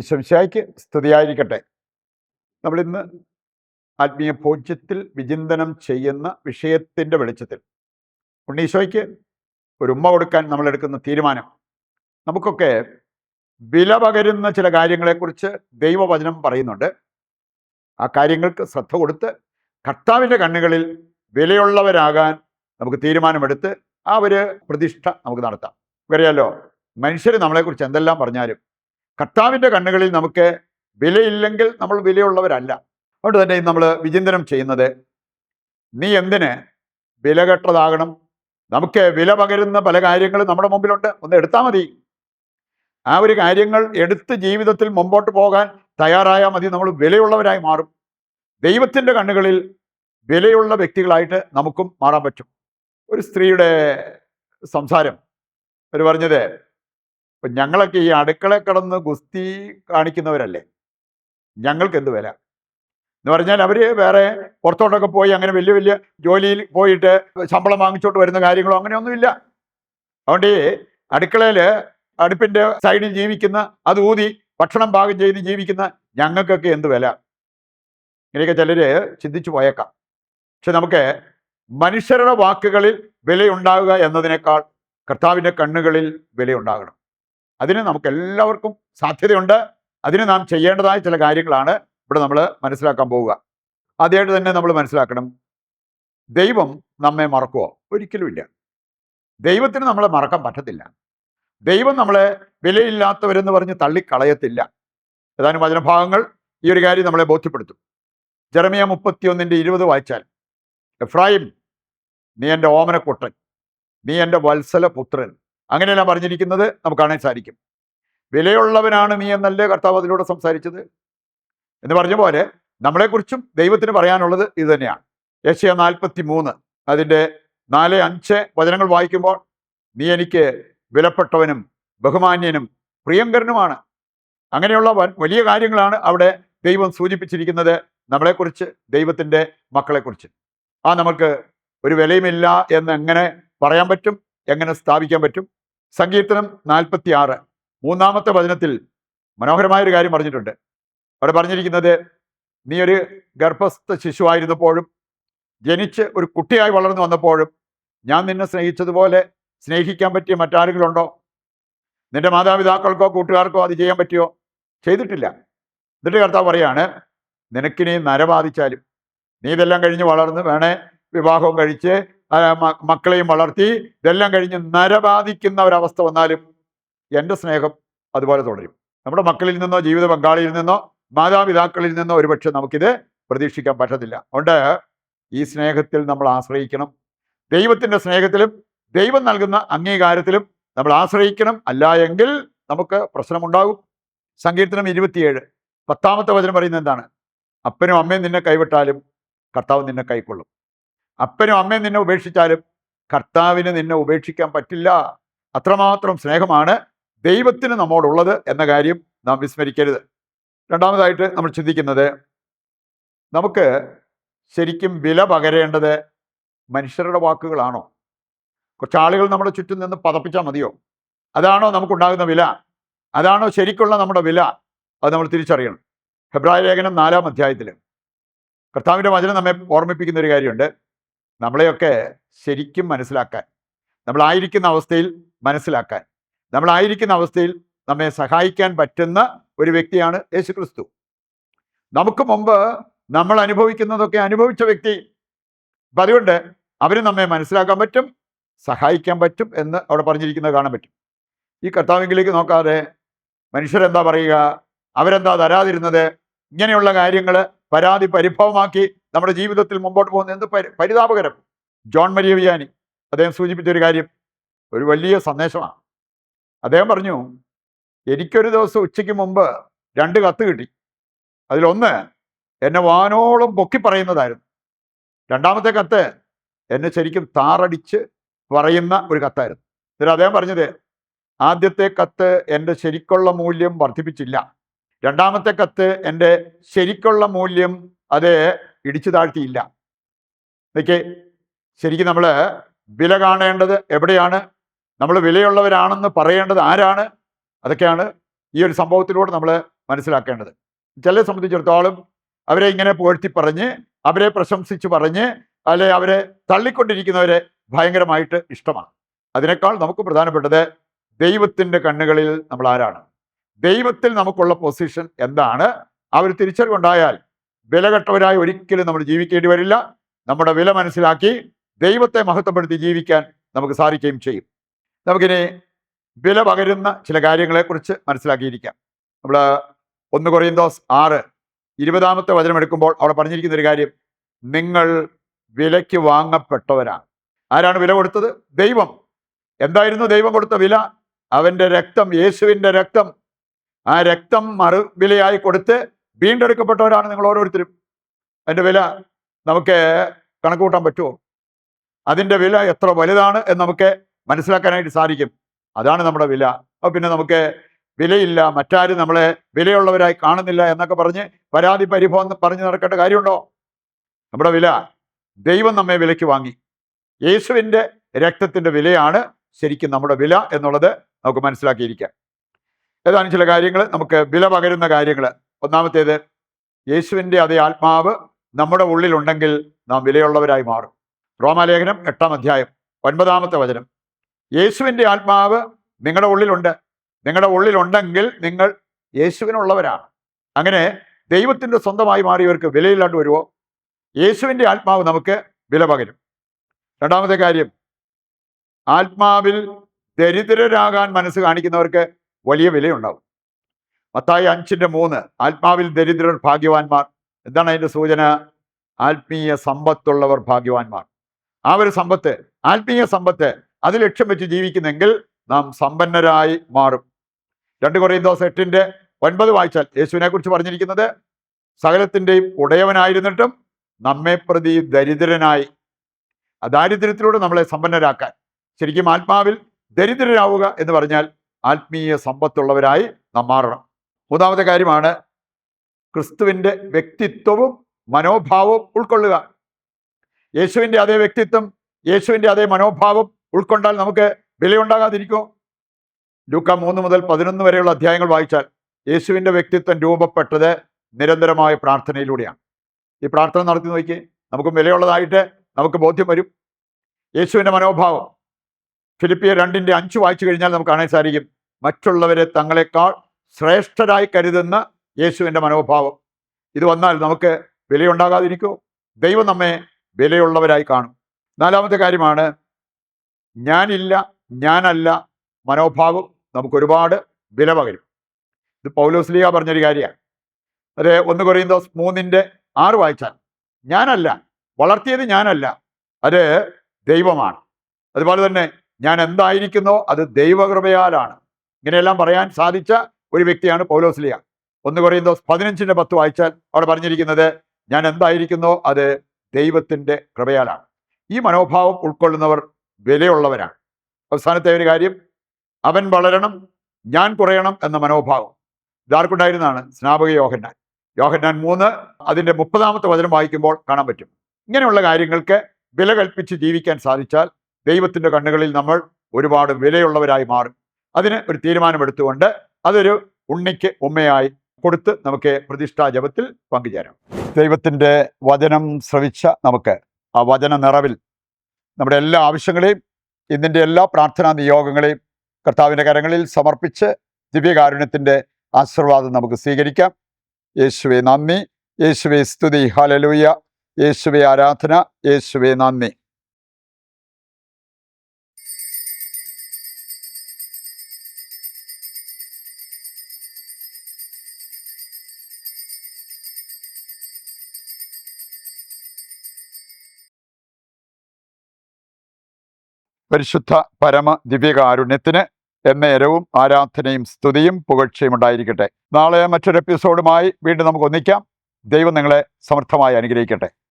ഈശോമിശിഹായ്ക്ക് സ്തുതിയായിരിക്കട്ടെ. നമ്മളിന്ന് ആത്മീയ ഭോജ്യത്തിൽ വിചിന്തനം ചെയ്യുന്ന വിഷയത്തിൻ്റെ വെളിച്ചത്തിൽ ഉണ്ണീശോയ്ക്ക് ഒരു ഉമ്മ കൊടുക്കാൻ നമ്മളെടുക്കുന്ന തീരുമാനം, നമുക്കൊക്കെ വില പകരുന്ന ചില കാര്യങ്ങളെക്കുറിച്ച് ദൈവവചനം പറയുന്നുണ്ട്. ആ കാര്യങ്ങൾക്ക് ശ്രദ്ധ കൊടുത്ത് കർത്താവിൻ്റെ കണ്ണുകളിൽ വിലയുള്ളവരാകാൻ നമുക്ക് തീരുമാനമെടുത്ത് ആ ഒരു പ്രതിഷ്ഠ നമുക്ക് നടത്താം. അറിയാലോ, മനുഷ്യർ നമ്മളെക്കുറിച്ച് എന്തെല്ലാം പറഞ്ഞാലും കർത്താവിൻ്റെ കണ്ണുകളിൽ നമുക്ക് വിലയില്ലെങ്കിൽ നമ്മൾ വിലയുള്ളവരല്ല. അതുകൊണ്ട് തന്നെ നമ്മൾ വിചിന്തനം ചെയ്യുന്നത്, നീ എന്തിന് വിലകെട്ടതാകണം? നമുക്ക് വില പകരുന്ന പല കാര്യങ്ങളും നമ്മുടെ മുമ്പിലുണ്ട്, ഒന്ന് എടുത്താൽ മതി. ആ ഒരു കാര്യങ്ങൾ എടുത്ത് ജീവിതത്തിൽ മുമ്പോട്ട് പോകാൻ തയ്യാറായാൽ മതി, നമ്മൾ വിലയുള്ളവരായി മാറും. ദൈവത്തിൻ്റെ കണ്ണുകളിൽ വിലയുള്ള വ്യക്തികളായിട്ട് നമുക്കും മാറാൻ പറ്റും. ഒരു സ്ത്രീയുടെ സംസാരം അവർ പറഞ്ഞത്, ഇപ്പം ഞങ്ങളൊക്കെ ഈ അടുക്കള കിടന്ന് ഗുസ്തി കാണിക്കുന്നവരല്ലേ, ഞങ്ങൾക്ക് എന്ത് വില എന്ന് പറഞ്ഞാൽ അവർ വേറെ പുറത്തോട്ടൊക്കെ പോയി അങ്ങനെ വലിയ വലിയ ജോലിയിൽ പോയിട്ട് ശമ്പളം വാങ്ങിച്ചോട്ട് വരുന്ന കാര്യങ്ങളോ അങ്ങനെയൊന്നുമില്ല. അതുകൊണ്ട് ഈ അടുക്കളയിൽ അടുപ്പിൻ്റെ സൈഡിൽ ജീവിക്കുന്ന, അത് ഊതി ഭക്ഷണം പാകം ചെയ്ത് ജീവിക്കുന്ന ഞങ്ങൾക്കൊക്കെ എന്ത് വില, ഇങ്ങനെയൊക്കെ ചിലർ ചിന്തിച്ചു പോയേക്കാം. പക്ഷെ നമുക്ക് മനുഷ്യരുടെ വാക്കുകളിൽ വിലയുണ്ടാവുക എന്നതിനേക്കാൾ കർത്താവിൻ്റെ കണ്ണുകളിൽ വിലയുണ്ടാകണം. അതിന് നമുക്ക് എല്ലാവർക്കും സാധ്യതയുണ്ട്. അതിന് നാം ചെയ്യേണ്ടതായ ചില കാര്യങ്ങളാണ് ഇവിടെ നമ്മൾ മനസ്സിലാക്കാൻ പോവുക. ആദ്യമായിട്ട് തന്നെ നമ്മൾ മനസ്സിലാക്കണം, ദൈവം നമ്മെ മറക്കുമോ? ഒരിക്കലുമില്ല. ദൈവത്തിന് നമ്മളെ മറക്കാൻ പറ്റത്തില്ല. ദൈവം നമ്മളെ വിലയില്ലാത്തവരെന്ന് പറഞ്ഞ് തള്ളിക്കളയത്തില്ല. ഏതാനും വചനഭാഗങ്ങൾ ഈ ഒരു കാര്യം നമ്മളെ ബോധ്യപ്പെടുത്തും. ജെറമ്യാ 31:20 വായിച്ചാൽ, എഫ്രായിം, നീ എൻ്റെ ഓമനക്കുട്ടൻ, നീ എൻ്റെ വത്സല പുത്രൻ, അങ്ങനെയെല്ലാം പറഞ്ഞിരിക്കുന്നത് നമുക്ക് കാണാൻ സാധിക്കും. വിലയുള്ളവനാണ് നീ എന്നല്ലേ കർത്താവ് അതിലൂടെ സംസാരിച്ചത് എന്ന് പറഞ്ഞ പോലെ നമ്മളെക്കുറിച്ചും ദൈവത്തിന് പറയാനുള്ളത് ഇത് തന്നെയാണ്. യെശയ്യാ 43 അതിൻ്റെ 4-5 വചനങ്ങൾ വായിക്കുമ്പോൾ, നീ എനിക്ക് വിലപ്പെട്ടവനും ബഹുമാന്യനും പ്രിയങ്കരനുമാണ്. അങ്ങനെയുള്ള വലിയ കാര്യങ്ങളാണ് അവിടെ ദൈവം സൂചിപ്പിച്ചിരിക്കുന്നത് നമ്മളെക്കുറിച്ച്, ദൈവത്തിൻ്റെ മക്കളെക്കുറിച്ച്. നമുക്ക് ഒരു വിലയുമില്ല എന്ന് എങ്ങനെ പറയാൻ പറ്റും, എങ്ങനെ സ്ഥാപിക്കാൻ പറ്റും? സങ്കീർത്തനം 46 3-ാമത്തെ വചനത്തിൽ മനോഹരമായൊരു കാര്യം പറഞ്ഞിട്ടുണ്ട്. അവിടെ പറഞ്ഞിരിക്കുന്നത്, നീ ഒരു ഗർഭസ്ഥ ശിശുവായിരുന്നപ്പോഴും ജനിച്ച് ഒരു കുട്ടിയായി വളർന്നു വന്നപ്പോഴും ഞാൻ നിന്നെ സ്നേഹിച്ചതുപോലെ സ്നേഹിക്കാൻ പറ്റിയ മറ്റാരെങ്കിലുണ്ടോ? നിന്റെ മാതാപിതാക്കൾക്കോ കൂട്ടുകാർക്കോ അത് ചെയ്യാൻ പറ്റിയോ? ചെയ്തിട്ടില്ല. എന്നിട്ട് കർത്താവ് പറയാണ്, നിനക്കിനി നരബാധിച്ചാലും നീ ഇതെല്ലാം കഴിഞ്ഞ് വളർന്ന് വേണേ വിവാഹവും കഴിച്ച് മക്കളെയും വളർത്തി ഇതെല്ലാം കഴിഞ്ഞ് നരബാധിക്കുന്ന ഒരവസ്ഥ വന്നാലും എൻ്റെ സ്നേഹം അതുപോലെ തുടരും. നമ്മുടെ മക്കളിൽ നിന്നോ ജീവിത പങ്കാളിയിൽ നിന്നോ മാതാപിതാക്കളിൽ നിന്നോ ഒരുപക്ഷെ നമുക്കിത് പ്രതീക്ഷിക്കാൻ പറ്റത്തില്ല. അതുകൊണ്ട് ഈ സ്നേഹത്തിൽ നമ്മൾ ആശ്രയിക്കണം. ദൈവത്തിൻ്റെ സ്നേഹത്തിലും ദൈവം നൽകുന്ന അംഗീകാരത്തിലും നമ്മൾ ആശ്രയിക്കണം. അല്ല എങ്കിൽ നമുക്ക് പ്രശ്നമുണ്ടാകും. സങ്കീർത്തനം 27 10-ാമത്തെ വചനം പറയുന്നത് എന്താണ്? അപ്പനും അമ്മയും നിന്നെ കൈവിട്ടാലും കർത്താവ് നിന്നെ കൈക്കൊള്ളും. അപ്പനും അമ്മയും നിന്നെ ഉപേക്ഷിച്ചാലും കർത്താവിന് നിന്നെ ഉപേക്ഷിക്കാൻ പറ്റില്ല. അത്രമാത്രം സ്നേഹമാണ് ദൈവത്തിന് നമ്മോടുള്ളത് എന്ന കാര്യം നാം വിസ്മരിക്കരുത്. രണ്ടാമതായിട്ട് നമ്മൾ ചിന്തിക്കുന്നത്, നമുക്ക് ശരിക്കും വില പകരേണ്ടത് മനുഷ്യരുടെ വാക്കുകളാണോ? കുറച്ച് ആളുകൾ നമ്മുടെ ചുറ്റും നിന്ന് പതപ്പിച്ചാൽ മതിയോ? അതാണോ നമുക്കുണ്ടാകുന്ന വില? അതാണോ ശരിക്കുള്ള നമ്മുടെ വില? അത് നമ്മൾ തിരിച്ചറിയണം. ഹെബ്രായ ലേഖനം 4-ാം അധ്യായത്തിൽ കർത്താവിൻ്റെ വചനം നമ്മെ ഓർമ്മിപ്പിക്കുന്ന ഒരു കാര്യമുണ്ട്. നമ്മളെയൊക്കെ ശരിക്കും മനസ്സിലാക്കാൻ, നമ്മളായിരിക്കുന്ന അവസ്ഥയിൽ മനസ്സിലാക്കാൻ, നമ്മളായിരിക്കുന്ന അവസ്ഥയിൽ നമ്മെ സഹായിക്കാൻ പറ്റുന്ന ഒരു വ്യക്തിയാണ് യേശുക്രിസ്തു. നമുക്ക് മുമ്പ് നമ്മൾ അനുഭവിക്കുന്നതൊക്കെ അനുഭവിച്ച വ്യക്തി. അപ്പം അതുകൊണ്ട് അവന് നമ്മെ മനസ്സിലാക്കാൻ പറ്റും, സഹായിക്കാൻ പറ്റും എന്ന് അവിടെ പറഞ്ഞിരിക്കുന്നത് കാണാൻ പറ്റും. ഈ കർത്താവിലേക്ക് നോക്കാതെ മനുഷ്യരെന്താ പറയുക, അവരെന്താ തരാതിരുന്നത്, ഇങ്ങനെയുള്ള കാര്യങ്ങൾ പരാതി പരിഭവമാക്കി നമ്മുടെ ജീവിതത്തിൽ മുമ്പോട്ട് പോകുന്നത് എന്ത് പരിതാപകരം. ജോൺ മരിയ വിയാനി അദ്ദേഹം സൂചിപ്പിച്ചൊരു കാര്യം ഒരു വലിയ സന്ദേശമാണ്. അദ്ദേഹം പറഞ്ഞു, എനിക്കൊരു ദിവസം ഉച്ചയ്ക്ക് മുമ്പ് 2 കത്ത് കിട്ടി. അതിലൊന്ന് എന്നെ വാനോളം പൊക്കി പറയുന്നതായിരുന്നു. രണ്ടാമത്തെ കത്ത് എന്നെ ശരിക്കും താറടിച്ച് പറയുന്ന ഒരു കത്തായിരുന്നു. എന്നിട്ട് അദ്ദേഹം പറഞ്ഞത്, ആദ്യത്തെ കത്ത് എൻ്റെ ശരിക്കുള്ള മൂല്യം വർദ്ധിപ്പിച്ചില്ല, രണ്ടാമത്തെ കത്ത് എൻ്റെ ശരിക്കുള്ള മൂല്യം അത് ഇടിച്ചു താഴ്ത്തിയില്ല. ഇതൊക്കെ ശരിക്കും നമ്മൾ വില കാണേണ്ടത് എവിടെയാണ്, നമ്മൾ വിലയുള്ളവരാണെന്ന് പറയേണ്ടത് ആരാണ്, അതൊക്കെയാണ് ഈ ഒരു സംഭവത്തിലൂടെ നമ്മൾ മനസ്സിലാക്കേണ്ടത്. ചിലരെ സംബന്ധിച്ചിടത്തോളം അവരെ ഇങ്ങനെ പുകഴ്ത്തി പറഞ്ഞ്, അവരെ പ്രശംസിച്ച് പറഞ്ഞ്, അല്ലെ അവരെ തള്ളിക്കൊണ്ടിരിക്കുന്നവരെ ഭയങ്കരമായിട്ട് ഇഷ്ടമാണ്. അതിനേക്കാൾ നമുക്ക് പ്രധാനപ്പെട്ടത് ദൈവത്തിൻ്റെ കണ്ണുകളിൽ നമ്മൾ ആരാണ്, ദൈവത്തിൽ നമുക്കുള്ള പൊസിഷൻ എന്താണ്. ആ ഒരു തിരിച്ചറിവുണ്ടായാൽ വിലകെട്ടവരായി ഒരിക്കലും നമ്മൾ ജീവിക്കേണ്ടി വരില്ല. നമ്മുടെ വില മനസ്സിലാക്കി ദൈവത്തെ മഹത്വപ്പെടുത്തി ജീവിക്കാൻ നമുക്ക് സാധിക്കുകയും ചെയ്യും. നമുക്കിനി വില പകരുന്ന ചില കാര്യങ്ങളെക്കുറിച്ച് മനസ്സിലാക്കിയിരിക്കാം. നമ്മൾ 1 കൊറിന്തോസ് 6:20 വചനം എടുക്കുമ്പോൾ അവിടെ പറഞ്ഞിരിക്കുന്ന ഒരു കാര്യം, നിങ്ങൾ വിലയ്ക്ക് വാങ്ങപ്പെട്ടവരാണ്. ആരാണ് വില കൊടുത്തത്? ദൈവം. എന്തായിരുന്നു ദൈവം കൊടുത്ത വില? അവൻ്റെ രക്തം, യേശുവിൻ്റെ രക്തം. ആ രക്തം മറുവിലയായി കൊടുത്ത് വീണ്ടെടുക്കപ്പെട്ടവരാണ് നിങ്ങൾ ഓരോരുത്തരും. അതിൻ്റെ വില നമുക്ക് കണക്ക് കൂട്ടാൻ പറ്റുമോ? അതിൻ്റെ വില എത്ര വലുതാണ് എന്ന് നമുക്ക് മനസ്സിലാക്കാനായിട്ട് സാധിക്കും. അതാണ് നമ്മുടെ വില. അപ്പോൾ പിന്നെ നമുക്ക് വിലയില്ല, മറ്റാരും നമ്മളെ വിലയുള്ളവരായി കാണുന്നില്ല എന്നൊക്കെ പറഞ്ഞ് പരാതി പരിഭവം പറഞ്ഞ് നടക്കേണ്ട കാര്യമുണ്ടോ? നമ്മുടെ വില, ദൈവം നമ്മെ വിലയ്ക്ക് വാങ്ങി. യേശുവിൻ്റെ രക്തത്തിൻ്റെ വിലയാണ് ശരിക്കും നമ്മുടെ വില എന്നുള്ളത് നമുക്ക് മനസ്സിലാക്കിയിരിക്കാം. ഏതാനും ചില കാര്യങ്ങൾ, നമുക്ക് വില പകരുന്ന കാര്യങ്ങൾ. ഒന്നാമത്തേത്, യേശുവിൻ്റെ അതേ ആത്മാവ് നമ്മുടെ ഉള്ളിലുണ്ടെങ്കിൽ നാം വിലയുള്ളവരായി മാറും. റോമാലേഖനം 8-9 വചനം. യേശുവിൻ്റെ ആത്മാവ് നിങ്ങളുടെ ഉള്ളിലുണ്ട്. നിങ്ങളുടെ ഉള്ളിലുണ്ടെങ്കിൽ നിങ്ങൾ യേശുവിനുള്ളവരാണ്. അങ്ങനെ ദൈവത്തിൻ്റെ സ്വന്തമായി മാറിയവർക്ക് വിലയില്ലാണ്ട് വരുമോ? യേശുവിൻ്റെ ആത്മാവ് നമുക്ക് വില പകരും. രണ്ടാമത്തെ കാര്യം, ആത്മാവിൽ ദരിദ്രരാകാൻ മനസ്സ് കാണിക്കുന്നവർക്ക് വലിയ വിലയുണ്ടാവും. മത്തായി 5:3, ആത്മാവിൽ ദരിദ്രർ ഭാഗ്യവാന്മാർ. എന്താണ് അതിൻ്റെ സൂചന? ആത്മീയ സമ്പത്തുള്ളവർ ഭാഗ്യവാന്മാർ. ആ ഒരു സമ്പത്ത്, ആത്മീയ സമ്പത്ത്, അത് ലക്ഷ്യം വെച്ച് ജീവിക്കുന്നെങ്കിൽ നാം സമ്പന്നരായി മാറും. 2 കൊറിന്തോസ് 8:9 വായിച്ചാൽ യേശുവിനെ കുറിച്ച് പറഞ്ഞിരിക്കുന്നത്, സകലത്തിൻ്റെയും ഉടയവനായിരുന്നിട്ടും നമ്മെ പ്രതി ദരിദ്രനായി. ആ ദാരിദ്ര്യത്തിലൂടെ നമ്മളെ സമ്പന്നരാക്കാൻ. ശരിക്കും ആത്മാവിൽ ദരിദ്രരാവുക എന്ന് പറഞ്ഞാൽ ആത്മീയ സമ്പത്തുള്ളവരായി നാം മാറണം. മൂന്നാമത്തെ കാര്യമാണ് ക്രിസ്തുവിൻ്റെ വ്യക്തിത്വവും മനോഭാവവും ഉൾക്കൊള്ളുക. യേശുവിൻ്റെ അതേ വ്യക്തിത്വം, യേശുവിൻ്റെ അതേ മനോഭാവം ഉൾക്കൊണ്ടാൽ നമുക്ക് വിലയുണ്ടാകാതിരിക്കുമോ? ലൂക്ക 3-11 വരെയുള്ള അധ്യായങ്ങൾ വായിച്ചാൽ യേശുവിൻ്റെ വ്യക്തിത്വം രൂപപ്പെട്ടത് നിരന്തരമായ പ്രാർത്ഥനയിലൂടെയാണ്. ഈ പ്രാർത്ഥന നടത്തി നോക്കി, നമുക്ക് വിലയുള്ളതായിട്ട് നമുക്ക് ബോധ്യം വരും. യേശുവിൻ്റെ മനോഭാവം ഫിലിപ്പിയർ 2:5 വായിച്ചു കഴിഞ്ഞാൽ നമുക്ക് കാണാൻ സാധിക്കും. മറ്റുള്ളവരെ തങ്ങളെക്കാൾ ശ്രേഷ്ഠരായി കരുതുന്ന യേശുവിൻ്റെ മനോഭാവം. ഇത് വന്നാൽ നമുക്ക് വിലയുണ്ടാകാതിരിക്കുമോ? ദൈവം നമ്മെ വിലയുള്ളവരായി കാണും. നാലാമത്തെ കാര്യമാണ് ഞാനില്ല, ഞാനല്ല മനോഭാവം നമുക്ക് ഒരുപാട് വില പകരും. ഇത് പൗലോസ്ലീഹ പറഞ്ഞൊരു കാര്യമാണ്. അത് 1 കൊറിന്തോസ് 3:6 വായിച്ചാൽ, ഞാനല്ല, വളർത്തിയത് ഞാനല്ല, അത് ദൈവമാണ്. അതുപോലെ തന്നെ ഞാൻ എന്തായിരിക്കുന്നോ അത് ദൈവകൃപയാലാണ്. ഇങ്ങനെയെല്ലാം പറയാൻ സാധിച്ച ഒരു വ്യക്തിയാണ് പൗലോസ്ലീഹ. 1 കൊറിന്തോസ് 15:10 വായിച്ചാൽ അവിടെ പറഞ്ഞിരിക്കുന്നത്, ഞാൻ എന്തായിരിക്കുന്നോ അത് ദൈവത്തിൻ്റെ കൃപയാലാണ്. ഈ മനോഭാവം ഉൾക്കൊള്ളുന്നവർ വിലയുള്ളവരാണ്. അവസാനത്തെ ഒരു കാര്യം, അവൻ വളരണം, ഞാൻ കുറയണം എന്ന മനോഭാവം. ഇതാർക്കുണ്ടായിരുന്നതാണ്? സ്നാപക യോഹന്നാൻ. യോഹന്നാൻ 3:30 വചനം വായിക്കുമ്പോൾ കാണാൻ പറ്റും. ഇങ്ങനെയുള്ള കാര്യങ്ങൾക്ക് വില കൽപ്പിച്ച് ജീവിക്കാൻ സാധിച്ചാൽ ദൈവത്തിൻ്റെ കണ്ണുകളിൽ നമ്മൾ ഒരുപാട് വിലയുള്ളവരായി മാറും. അതിന് ഒരു തീരുമാനമെടുത്തുകൊണ്ട് അതൊരു ഉണ്ണിക്ക് ഉമ്മയായി കൊടുത്ത് നമുക്ക് പ്രതിഷ്ഠാ ജപത്തിൽ പങ്കുചേരാം. ദൈവത്തിൻ്റെ വചനം ശ്രവിച്ച നമുക്ക് ആ വചന നിറവിൽ നമ്മുടെ എല്ലാ ആവശ്യങ്ങളെയും ഇതിൻ്റെ എല്ലാ പ്രാർത്ഥനാ നിയോഗങ്ങളെയും കർത്താവിൻ്റെ കരങ്ങളിൽ സമർപ്പിച്ച് ദിവ്യകാരുണ്യത്തിൻ്റെ ആശീർവാദം നമുക്ക് സ്വീകരിക്കാം. യേശുവേ നന്ദി, യേശുവേ സ്തുതി, ഹല്ലേലൂയ, യേശുവേ ആരാധന, യേശുവേ നന്ദി. പരിശുദ്ധ പരമ ദിവ്യകാരുണ്യത്തിന് എന്നേരവും ആരാധനയും സ്തുതിയും പുകഴ്ചയും ഉണ്ടായിരിക്കട്ടെ. നാളെ മറ്റൊരു എപ്പിസോഡുമായി വീണ്ടും നമുക്ക് ഒന്നിക്കാം. ദൈവം നിങ്ങളെ സമർത്ഥമായി അനുഗ്രഹിക്കട്ടെ.